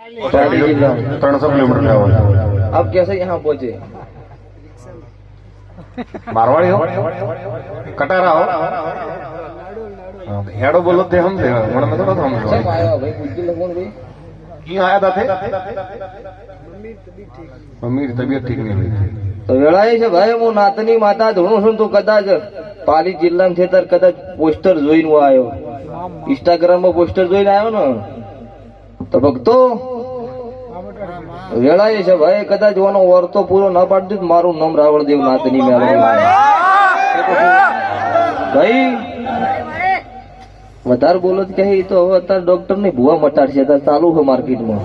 300 kilometre का हुआ। अब कैसे यहाँ पहुंचे? मारवाड़ी हो, कटारा हो, हेडो बोलो थे हम थे, मन में थोड़ा हम सब आया भाई बुद्धि लगन भाई क्यों आया था थे? मम्मी की तबीयत ठीक नहीं हुई थी। તો વેળાએ છે ભાઈ હું નાતની માતા ધોણું છું તો કદાચ પાલી જિલ્લામાં છે ત્યારે કદાચ પોસ્ટર જોઈને હું આવ્યો, ઇન્સ્ટાગ્રામમાં પોસ્ટર જોઈને આવ્યો ને તો ભક્તો વેળાએ છે ભાઈ કદાચ ઓનો વર્તો પૂરો ના પાડી દીધું મારું નામ રાવળદેવ નાતની મેળવી ભાઈ વધારે બોલો કે તો હવે અત્યારે ડોક્ટર ની ભૂવા મટાડશે અત્યારે ચાલુ છે માર્કેટમાં.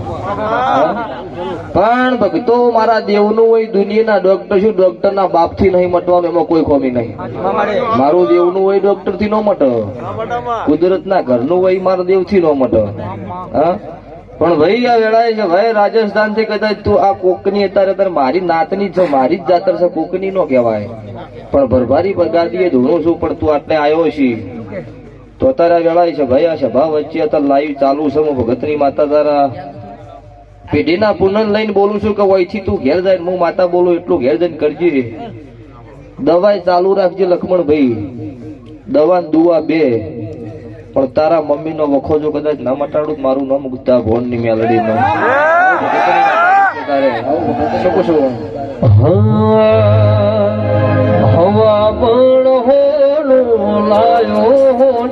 પણ ભક્તો મારા દેવનું હોય દુનિયાના ડોક્ટર શું ડોક્ટર ના બાપ થી નહીં મટવાનું એમાં કોઈ ખોમી નહીં. મારું દેવનું હોય ડોક્ટર થી ન મટે, કુદરત ના ઘરનું હોય મારા દેવ થી ન મટે. હા પણ ભાઈ આ વેળાએ છે ભાઈ રાજસ્થાન થી કદાચ તું આ કોકની અત્યારે મારી નાતની છે, મારી જ જાતર છે, કોકની નો કહેવાય પણ ભરભારી બગાડીએ ધોણું છું પણ તું આટલે આવ્યો છી તો અત્યારે વેળાય છે ભાઈ આ સભા વચ્ચે અત્યારે લાઈવ ચાલુ છે. હું ભગતની માતા તારા પેઢીના પૂનમ લઈને બોલું છું કે વહીથી તું ઘેર જાય હું માતા બોલું એટલું ઘેર જઈને કરજે. દવાઈ ચાલુ રાખજે લક્ષ્મણભાઈ, દવા દુવા બે, પણ તારા મમ્મી નો વખો જો કદાચ ના મટાડું મારું નામ ગુદ્દા ભોન ની મેલડી નો તારે શું છું હવા પણ હોનું લાયો